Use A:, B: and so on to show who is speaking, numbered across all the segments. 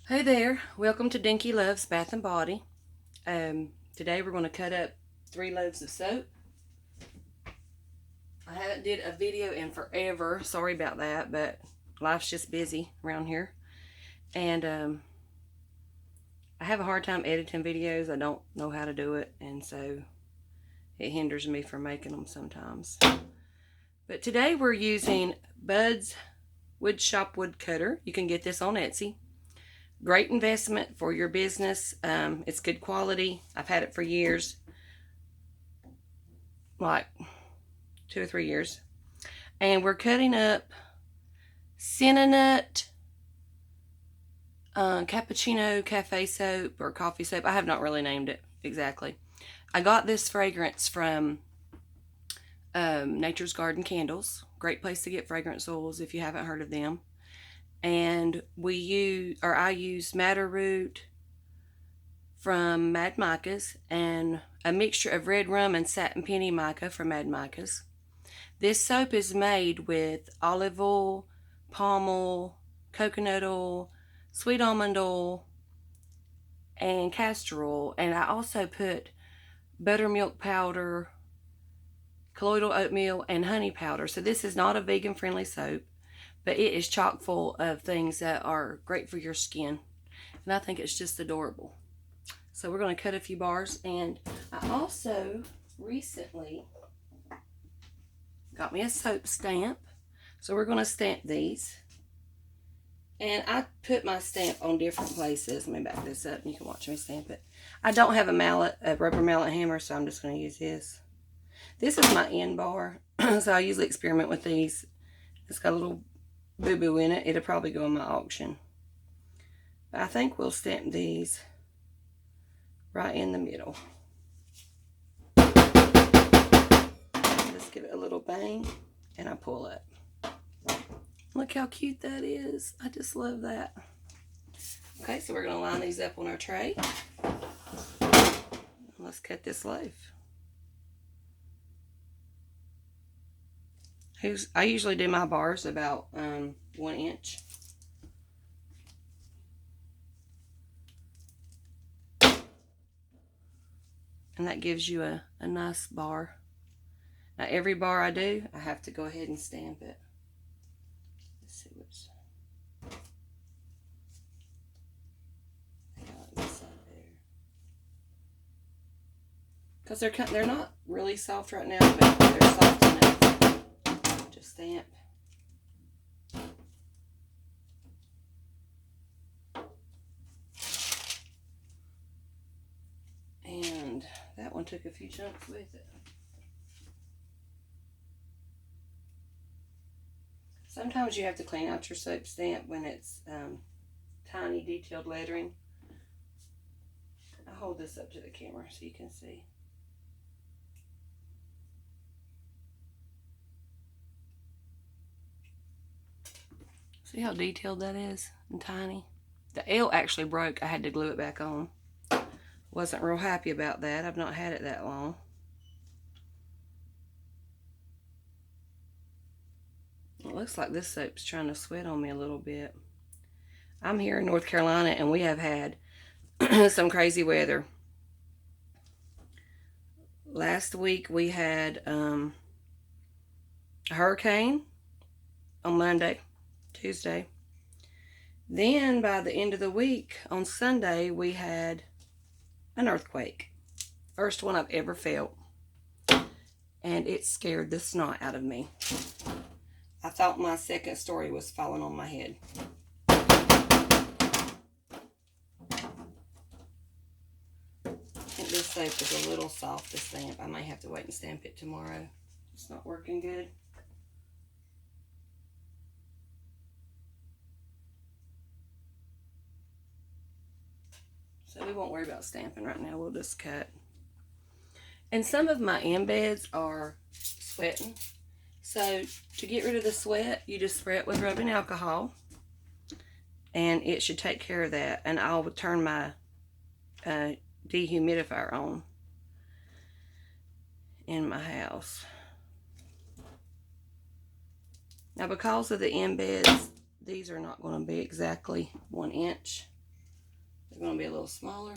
A: Hey there, welcome to Dinky Loves Bath and Body. Today we're going to cut up 3 loaves of soap. I haven't did a video in forever, sorry about that, but life's just busy around here. And I have a hard time editing videos. I don't know how to do it, and so it hinders me from making them sometimes. But today we're using Bud's Wood Shop Wood Cutter. You can get this on Etsy. Great investment for your business. It's good quality. I've had it for years, like 2 or 3 years. And we're cutting up cinnamon cappuccino cafe soap or coffee soap. I have not really named it exactly. I got this fragrance from Nature's Garden Candles. Great place to get fragrance oils if you haven't heard of them. And I use madder root from Mad Micas and a mixture of red rum and satin penny mica from Mad Micas. This soap is made with olive oil, palm oil, coconut oil, sweet almond oil, and castor oil. And I also put buttermilk powder, colloidal oatmeal, and honey powder. So this is not a vegan friendly soap, but it is chock full of things that are great for your skin. And I think it's just adorable. So we're going to cut a few bars. And I also recently got me a soap stamp. So we're going to stamp these. And I put my stamp on different places. Let me back this up and you can watch me stamp it. I don't have a rubber mallet hammer, so I'm just going to use this. This is my end bar. So I usually experiment with these. It's got a little boo-boo in it. It'll probably go in my auction. But I think we'll stamp these right in the middle. Just give it a little bang and I pull up. Look how cute that is. I just love that. Okay, so we're going to line these up on our tray. Let's cut this loaf. I usually do my bars about 1 inch. And that gives you a nice bar. Now every bar I do, I have to go ahead and stamp it. Let's see what's... I like this side there. Because they're not really soft right now, but they're soft enough to stamp. And that one took a few chunks with it. Sometimes you have to clean out your soap stamp when it's tiny detailed lettering. I'll hold this up to the camera so you can see. See how detailed that is and tiny? The L actually broke. I had to glue it back on. Wasn't real happy about that. I've not had it that long. It looks like this soap's trying to sweat on me a little bit. I'm here in North Carolina and we have had some crazy weather. Last week we had a hurricane on Monday, Tuesday. Then by the end of the week, on Sunday, we had an earthquake. First one I've ever felt. And it scared the snot out of me. I thought my second story was falling on my head. I think this soap is a little soft to stamp. I may have to wait and stamp it tomorrow. It's not working good. So we won't worry about stamping right now. We'll just cut. And some of my embeds are sweating. So to get rid of the sweat, you just spray it with rubbing alcohol. And it should take care of that. And I'll turn my dehumidifier on in my house. Now because of the embeds, these are not going to be exactly 1 inch. They're going to be a little smaller.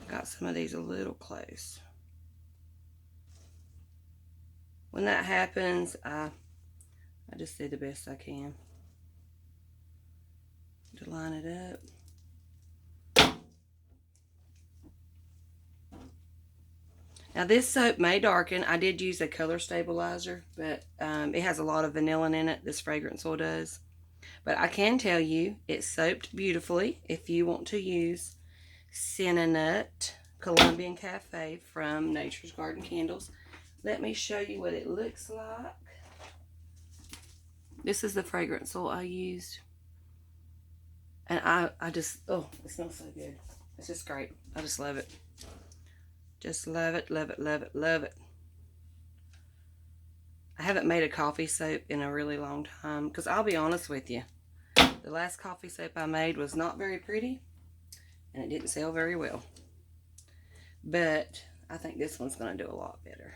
A: Got some of these a little close. When that happens, I just do the best I can to line it up. Now this soap may darken. I did use a color stabilizer, but it has a lot of vanilla in it, this fragrance oil does. But I can tell you, it's soaped beautifully. If you want to use Cinnanut Colombian Cafe from Nature's Garden Candles, let me show you what it looks like. This is the fragrance oil I used. And I just, oh, it smells so good. It's just great. I just love it. Just love it, love it, love it, love it. I haven't made a coffee soap in a really long time, because I'll be honest with you, the last coffee soap I made was not very pretty, and it didn't sell very well. But I think this one's going to do a lot better.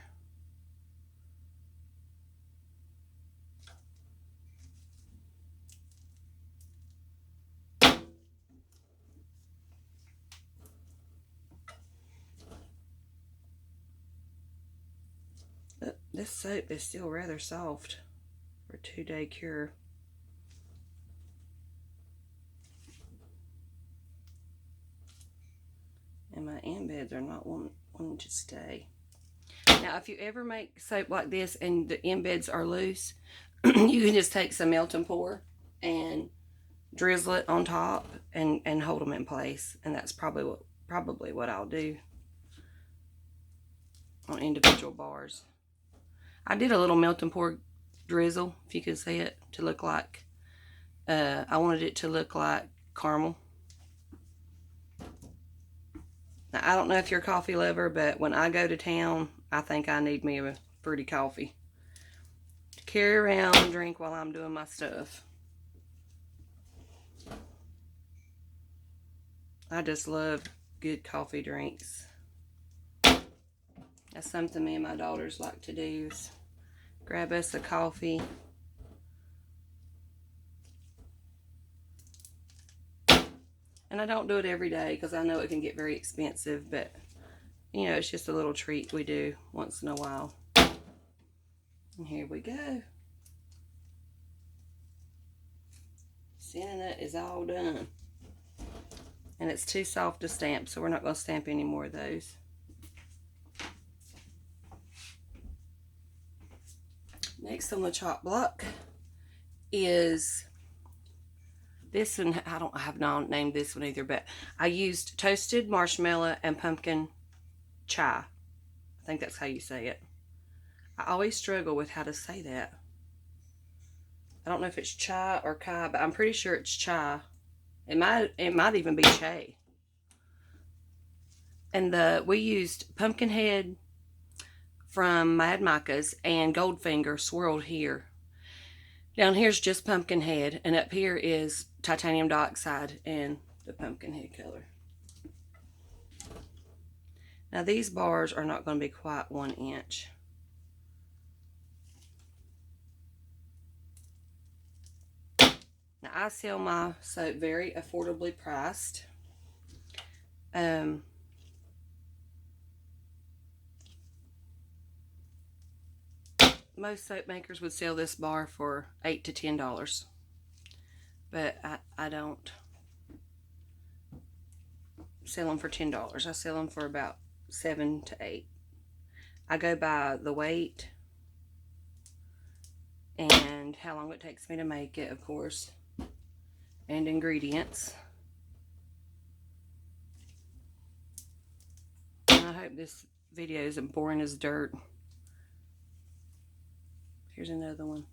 A: But this soap is still rather soft for a 2-day cure. And my embeds are not wanting to stay. Now, if you ever make soap like this and the embeds are loose, you can just take some melt and pour and drizzle it on top and hold them in place. And that's probably what I'll do on individual bars. I did a little melt and pour drizzle, if you can see it, to look like, I wanted it to look like caramel. Now, I don't know if you're a coffee lover, but when I go to town, I think I need me a fruity coffee to carry around and drink while I'm doing my stuff. I just love good coffee drinks. That's something me and my daughters like to do, is grab us a coffee. And I don't do it every day because I know it can get very expensive, but you know, it's just a little treat we do once in a while. And here we go. Cinnanut is all done. And it's too soft to stamp, so we're not going to stamp any more of those. Next on the chop block is this one. I have not named this one either, but I used toasted marshmallow and pumpkin chai. I think that's how you say it. I always struggle with how to say that. I don't know if it's chai or kai, but I'm pretty sure it's chai. It might even be che. And we used pumpkin head from Mad Micah's and Goldfinger swirled here. Down here's just pumpkin head, and up here is titanium dioxide and the pumpkin head color. Now these bars are not going to be quite 1 inch. Now I sell my soap very affordably priced. Most soap makers would sell this bar for $8 to $10, but I don't sell them for $10. I sell them for about $7 to $8. I go by the weight and how long it takes me to make it, of course, and ingredients. And I hope this video isn't boring as dirt. Here's another one.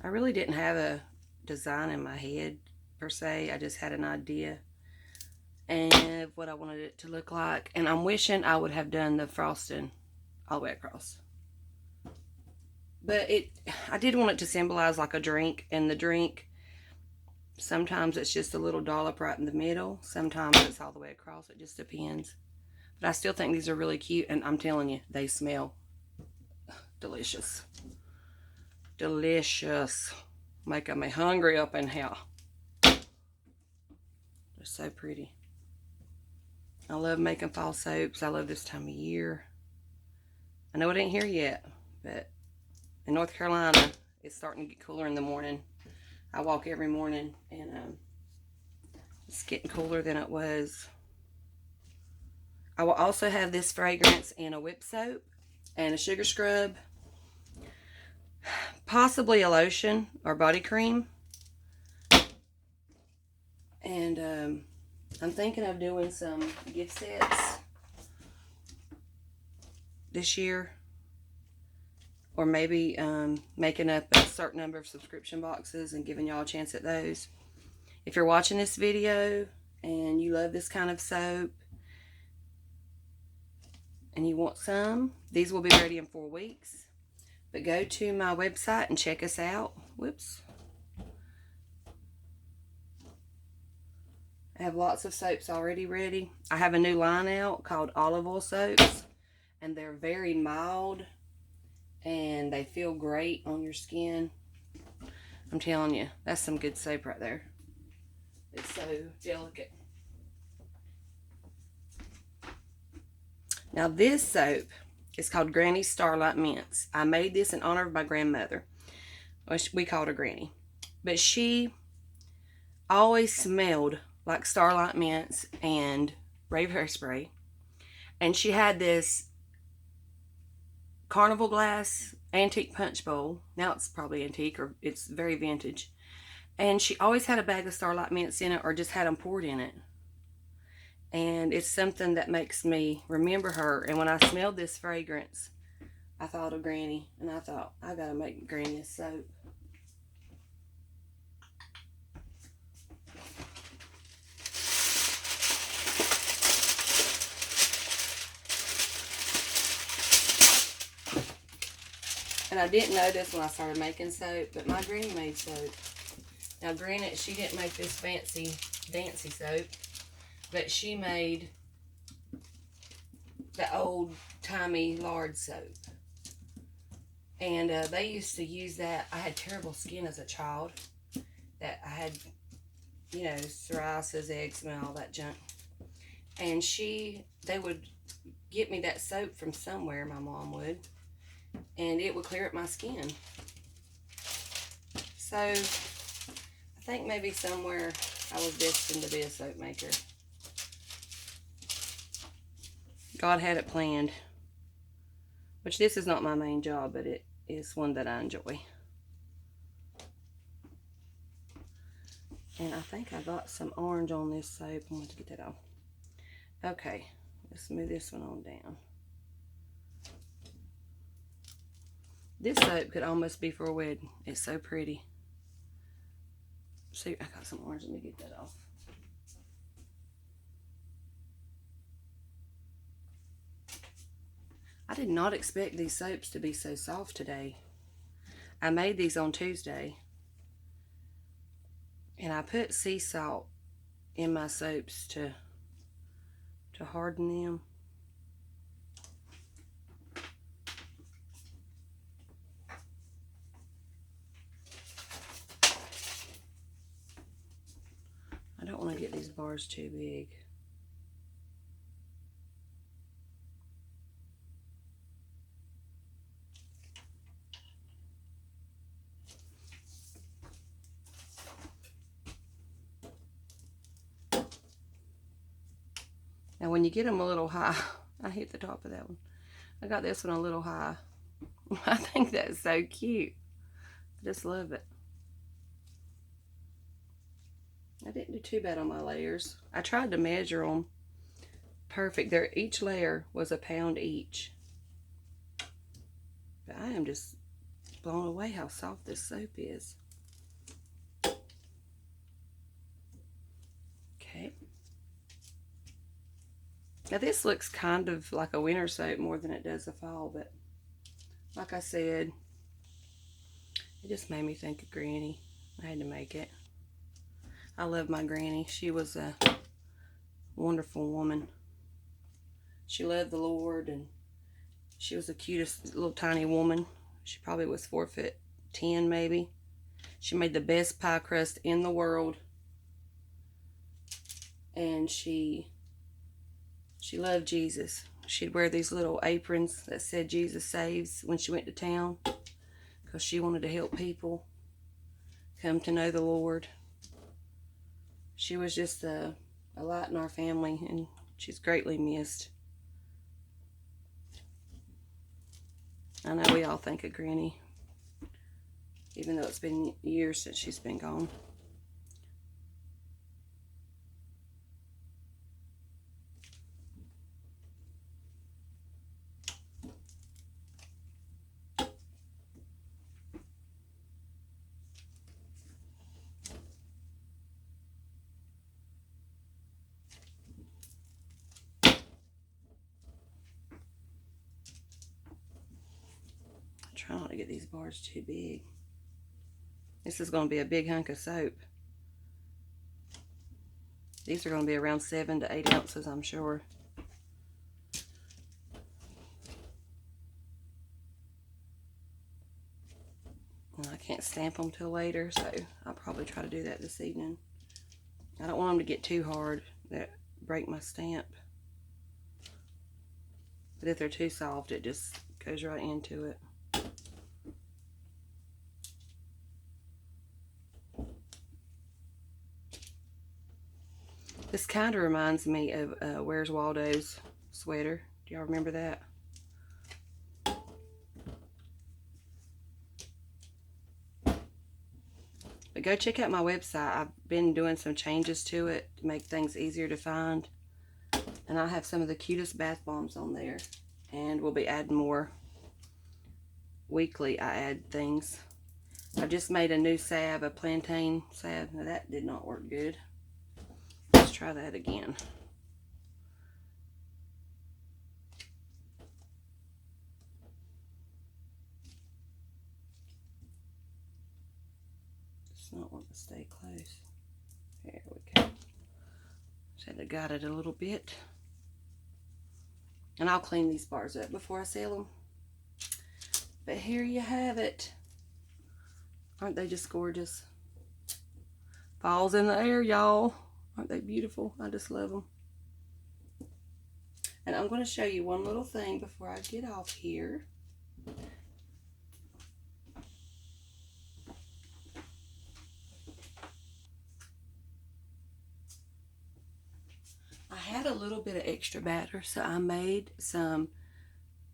A: I really didn't have a design in my head per se. I just had an idea and what I wanted it to look like. And I'm wishing I would have done the frosting all the way across. But I did want it to symbolize like a drink. And the drink, sometimes it's just a little dollop right in the middle. Sometimes it's all the way across. It just depends. But I still think these are really cute. And I'm telling you, they smell delicious. Delicious. Making me hungry up in here. It's so pretty. I love making fall soaps. I love this time of year. I know it ain't here yet, but in North Carolina, it's starting to get cooler in the morning. I walk every morning, and it's getting cooler than it was. I will also have this fragrance in a whip soap and a sugar scrub, possibly a lotion or body cream. And I'm thinking of doing some gift sets this year, or maybe making up a certain number of subscription boxes and giving y'all a chance at those. If you're watching this video and you love this kind of soap and you want some, these will be ready in 4 weeks. But go to my website and check us out. Whoops. I have lots of soaps already ready. I have a new line out called olive oil soaps, and they're very mild and they feel great on your skin. I'm telling you, that's some good soap right there. It's so delicate. Now this soap is called Granny's Starlight Mints. I made this in honor of my grandmother. We called her Granny. But she always smelled like Starlight Mints and Rave Hairspray. And she had this carnival glass antique punch bowl. Now it's probably antique, or it's very vintage. And she always had a bag of Starlight Mints in it, or just had them poured in it. And it's something that makes me remember her. And when I smelled this fragrance, I thought of Granny. And I thought, I gotta make Granny a soap. And I didn't know this when I started making soap, but my granny made soap. Now granted, she didn't make this fancy, dancy soap, but she made the old-timey lard soap. And they used to use that. I had terrible skin as a child. That I had, you know, psoriasis, eczema, all that junk. And they would get me that soap from somewhere, my mom would. And it would clear up my skin. So, I think maybe somewhere I was destined to be a soap maker. God had it planned. Which this is not my main job, but it is one that I enjoy. And I think I got some orange on this soap. I want to get that off. Okay, let's move this one on down. This soap could almost be for a wedding. It's so pretty. See, I got some orange. Let me get that off. I did not expect these soaps to be so soft today. I made these on Tuesday. And I put sea salt in my soaps to harden them. I don't want to get these bars too big. Now when you get them a little high, I hit the top of that one. I got this one a little high. I think that's so cute. I just love it. I didn't do too bad on my layers. I tried to measure them perfect. Each layer was a pound each. But I am just blown away how soft this soap is. Okay. Now this looks kind of like a winter soap more than it does a fall, but like I said, it just made me think of Granny. I had to make it. I love my granny. She was a wonderful woman. She loved the Lord, and she was the cutest little tiny woman. She probably was 4'10" maybe. She made the best pie crust in the world. and she loved Jesus. She'd wear these little aprons that said Jesus saves when she went to town, because she wanted to help people come to know the Lord. She was just a light in our family, and she's greatly missed. I know we all think of Granny, even though it's been years since she's been gone. Try not to get these bars too big. This is going to be a big hunk of soap. These are going to be around 7 to 8 ounces, I'm sure. And I can't stamp them till later, so I'll probably try to do that this evening. I don't want them to get too hard that break my stamp. But if they're too soft, it just goes right into it. This kind of reminds me of Where's Waldo's sweater. Do y'all remember that? But go check out my website. I've been doing some changes to it to make things easier to find. And I have some of the cutest bath bombs on there. And we'll be adding more. Weekly I add things. I just made a new salve, a plantain salve. Now that did not work good. Let's try that again. It's not wanting to stay close. There we go. Just had to guide it a little bit. And I'll clean these bars up before I sell them. But here you have it. Aren't they just gorgeous? Fall's in the air, y'all. Aren't they beautiful? I just love them. And I'm going to show you one little thing before I get off here. I had a little bit of extra batter, so I made some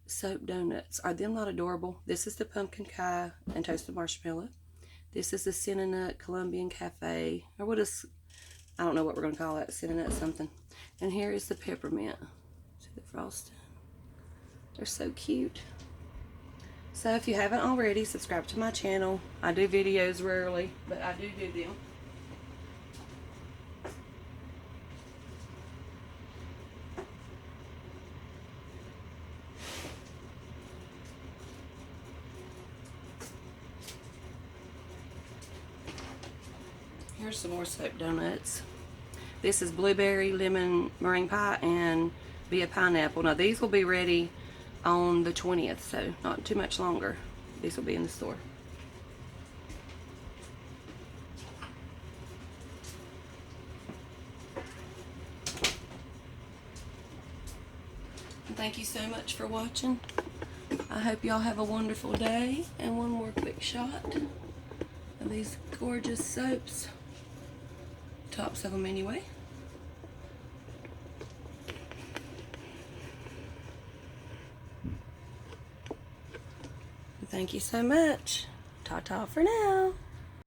A: soap donuts. Are them not adorable? This is the pumpkin pie and toasted marshmallow. This is the cinnamon Colombian cafe, or what is, I don't know what we're going to call that, cinnamon something. And here is the peppermint. See the frosting? They're so cute. So if you haven't already, subscribe to my channel. I do videos rarely, but I do them. Here's some more soap donuts. This is blueberry, lemon, meringue pie, and be a pineapple. Now these will be ready on the 20th, so not too much longer. These will be in the store. Thank you so much for watching. I hope y'all have a wonderful day. And one more quick shot of these gorgeous soaps. Tops of them anyway. Thank you so much. Ta-ta for now.